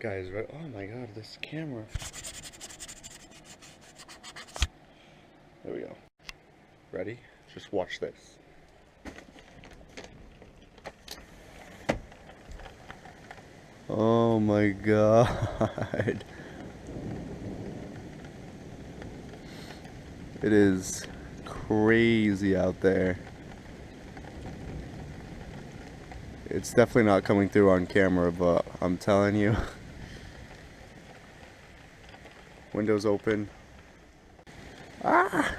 Guys, right? Oh my god, this camera. There we go. Ready? Just watch this. Oh my god. It is crazy out there. It's definitely not coming through on camera, but I'm telling you. Windows open. Ah!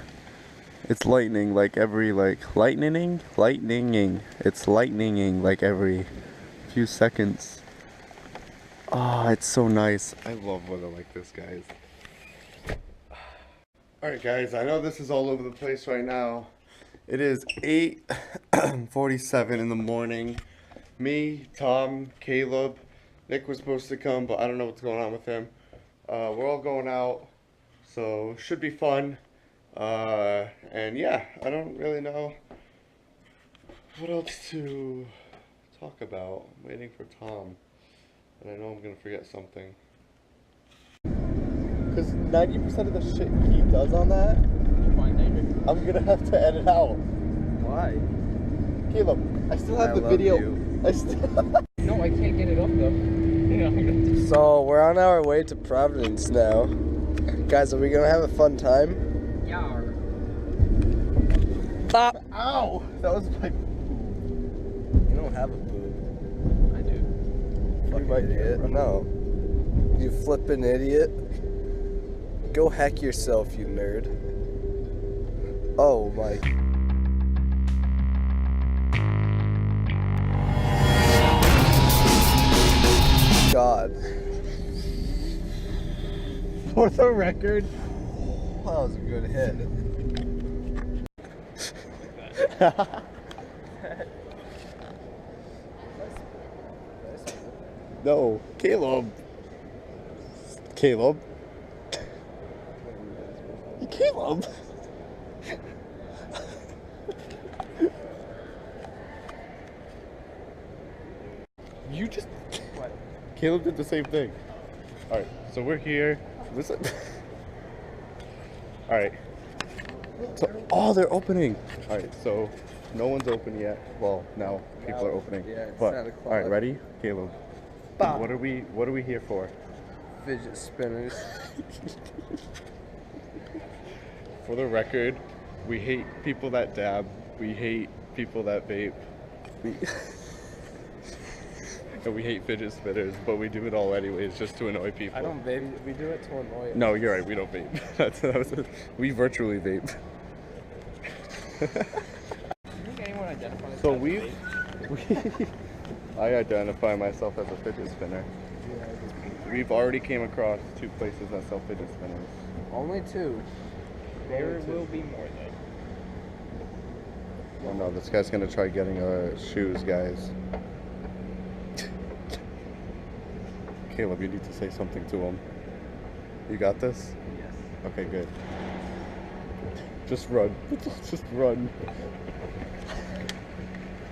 It's lightning like every, lightninging? It's lightninging like every few seconds. Oh, it's so nice. I love weather like this, guys. Alright guys, I know this is all over the place right now. It is 8:47 in the morning. Me, Tom, Caleb, Nick was supposed to come, but I don't know what's going on with him. We're all going out, so should be fun. And yeah, I don't really know what else to talk about. I'm waiting for Tom, and I know I'm gonna forget something. Because 90% of the shit he does on that, I'm gonna have to edit out. Why? Caleb, I still have the video. No, I can't get it up though. So we're on our way to Providence now. Guys, are we gonna have a fun time? Yeah. Stop! Ow! That was my... You don't have a boob. I do. Fucking idiot. No. You flippin' idiot. Go heck yourself, you nerd. Oh my... God. For the record, That was a good hit. no, Caleb. Caleb. Caleb. You just... What? Caleb did the same thing. Alright, so we're here. Listen. Alright. So, oh, they're opening. Alright, so no one's open yet. Well, now people are opening. Yeah, it's but, 9 o'clock. alright, ready? Caleb. Bah. What are we here for? Fidget spinners. For the record, we hate people that dab. We hate people that vape. And we hate fidget spinners, but we do it all anyways, just to annoy people. I don't vape. We do it to annoy. No, you're right. We don't vape. We virtually vape. Do you think anyone identifies? So I identify myself as a fidget spinner. We've already came across 2 places that sell fidget spinners. Only 2. There will be more though. Oh no, this guy's gonna try getting our shoes, guys. Caleb, you need to say something to him. You got this? Yes. Okay, good. Just run. Just run.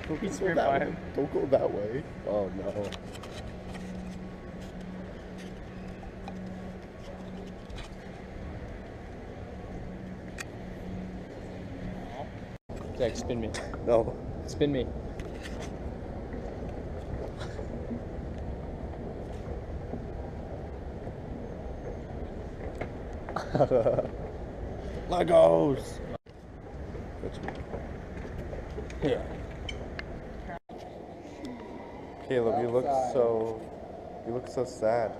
Don't go that way. Don't go that way. Oh no. Zach, spin me. No. Spin me. Legos. Yeah. Caleb, you look so sad.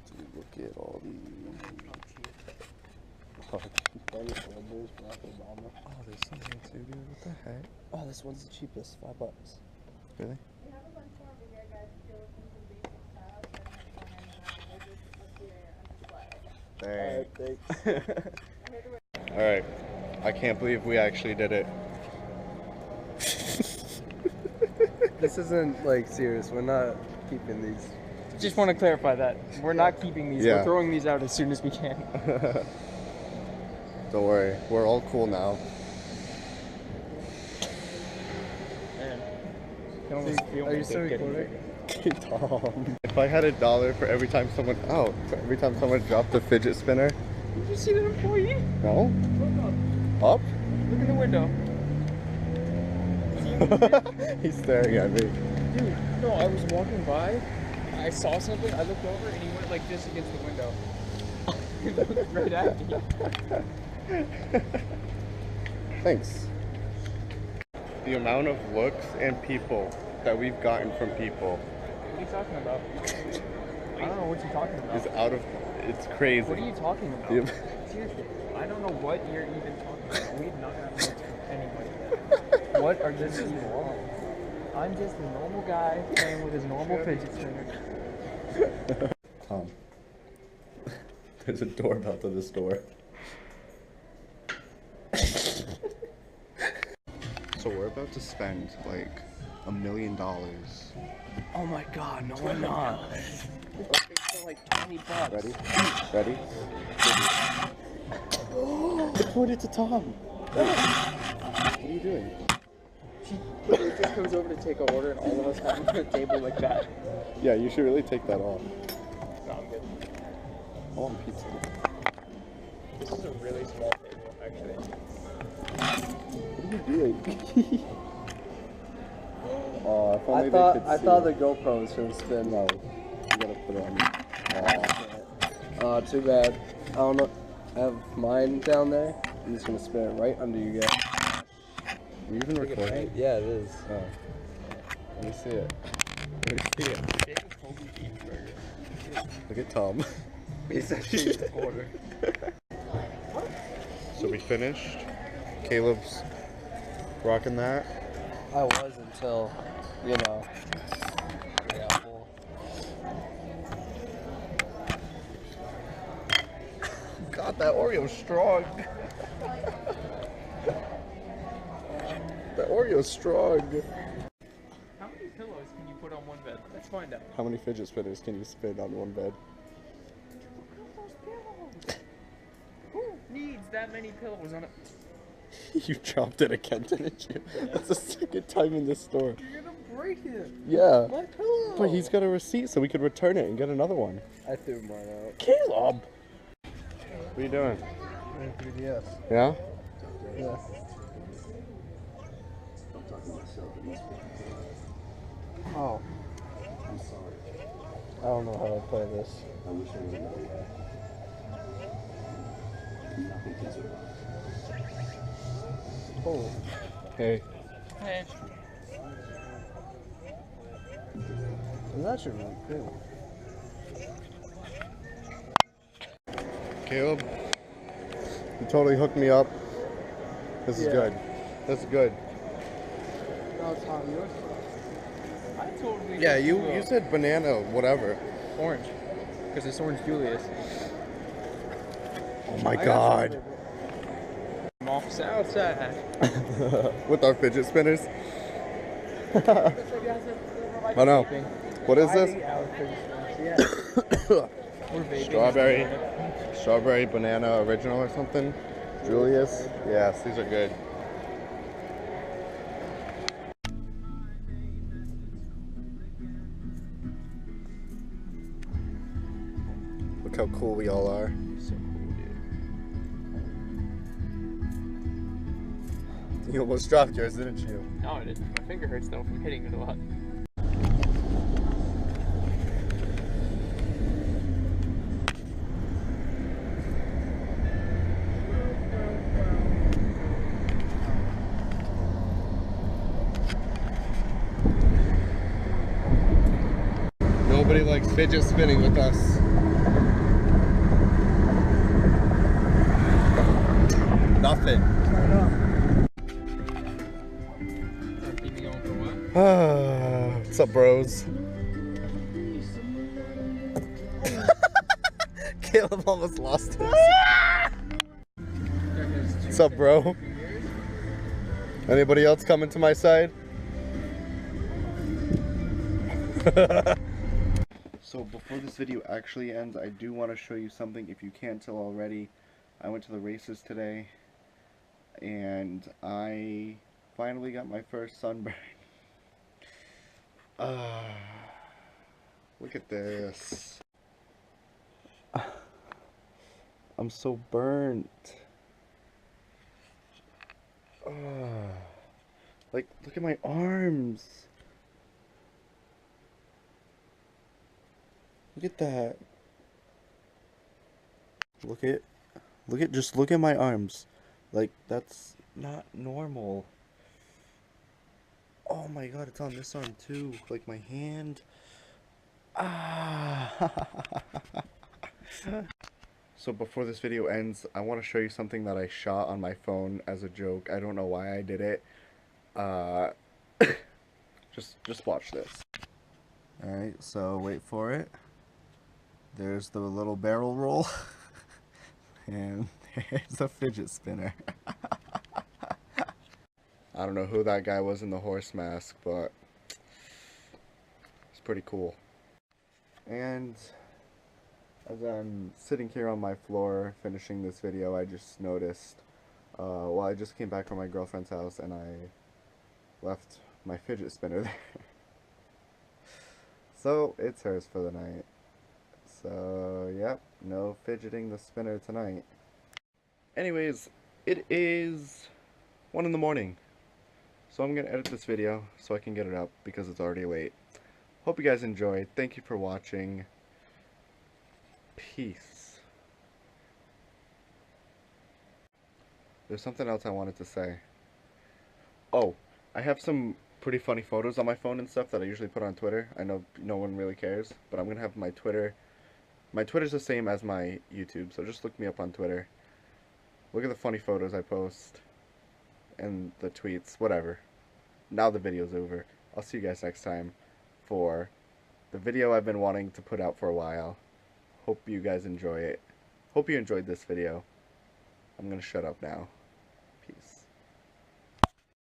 Dude, look at all these. Oh, there's something too, dude. What the heck? Oh, this one's the cheapest. $5. Really? We have a bunch more over here, guys. If you're looking for basic styles, and then Thanks. Alright. I can't believe we actually did it. This isn't like serious. We're not keeping these. Just want to clarify that. We're not keeping these. Yeah. We're throwing these out as soon as we can. Don't worry, we're all cool now. Are you still recording? Tom. If I had $1 for every time someone dropped a fidget spinner. Did you see that employee? No? Look Up? Look in the window. He's staring at me. Dude, no, I was walking by. I saw something. I looked over and he went like this against the window. He looked right at me. Thanks. The amount of looks and people that we've gotten from people What are you talking about? I don't know what you're talking about. is out of, it's crazy. What are you talking about? The- Seriously, I don't know what you're even talking about. We've not gotten looks from anybody. What are you even wrong? I'm just a normal guy playing with his normal fidget spinner. Tom, there's a doorbell to this door. So we're about to spend like $1 million. Oh my god, no we're not. For like $20. Ready? Ready? It pointed to Tom. What are you doing? She literally just comes over to take an order and all of us have on the table like that. Yeah, you should really take that off. No, I'm good. I want pizza. This is a really small table, actually. What are you doing? Oh, if only I they could see. thought the GoPro was gonna spin. No, you gotta put it on. Oh, too bad. I don't know. I have mine down there. I'm just gonna spin it right under you guys. Are you even recording? Yeah, it is. Oh. Let me see it. Let me see it. Look at Tom. He's actually the order. So we finished. Caleb's rocking that. I was until, you know. Yeah, well, God, that Oreo's strong. That Oreo's strong. How many pillows can you put on one bed? Let's find out. How many fidget spinners can you spin on one bed? Who needs that many pillows on it? You dropped it again, didn't you? That's the second time in this store. You're gonna break it. Yeah. My pillow. But he's got a receipt so we could return it and get another one. I threw mine out. Caleb! What are you doing? Yes. Yeah? Yeah. Oh. I'm sorry. I don't know how to play this. I wish I would know. Nothing can survive. Oh. Hey. Hey. It's actually really cool. Caleb, you totally hooked me up. This is good. This is good. No, Tom, yours. I totally. Yeah, you hooked said banana, whatever. up. Orange, because it's Orange Julius. Oh my god. I'm off Southside. With our fidget spinners. Oh no. What is this? We're vaping. Strawberry banana original or something? Julius? Yes, these are good. Look how cool we all are. So cool, dude. You almost dropped yours, didn't you? No, I didn't. My finger hurts though from hitting it a lot. Nobody likes fidget spinning with us. Nothing. Keep me going for a while. What's up, bros? Caleb almost lost his. What's up, bro? Anybody else coming to my side? So before this video actually ends, I do want to show you something. If you can't tell already, I went to the races today, and I finally got my first sunburn. Look at this. I'm so burnt. Like, look at my arms. Look at that. Just look at my arms. Like, that's not normal. Oh my god, it's on this arm too. Like my hand. So before this video ends, I want to show you something that I shot on my phone as a joke. I don't know why I did it. Just watch this. Alright, so wait for it. There's the little barrel roll. And there's a fidget spinner. I don't know who that guy was in the horse mask, but it's pretty cool. And as I'm sitting here on my floor finishing this video, I just noticed, well, I just came back from my girlfriend's house and I left my fidget spinner there. So it's hers for the night. So, yep, no fidgeting the spinner tonight. Anyways, it is 1 in the morning. So I'm going to edit this video so I can get it up because it's already late. Hope you guys enjoyed. Thank you for watching. Peace. There's something else I wanted to say. Oh, I have some pretty funny photos on my phone and stuff that I usually put on Twitter. I know no one really cares, but I'm going to have my Twitter. My Twitter's the same as my YouTube, so just look me up on Twitter. Look at the funny photos I post. And the tweets, whatever. Now the video's over. I'll see you guys next time for the video I've been wanting to put out for a while. Hope you guys enjoy it. Hope you enjoyed this video. I'm gonna shut up now.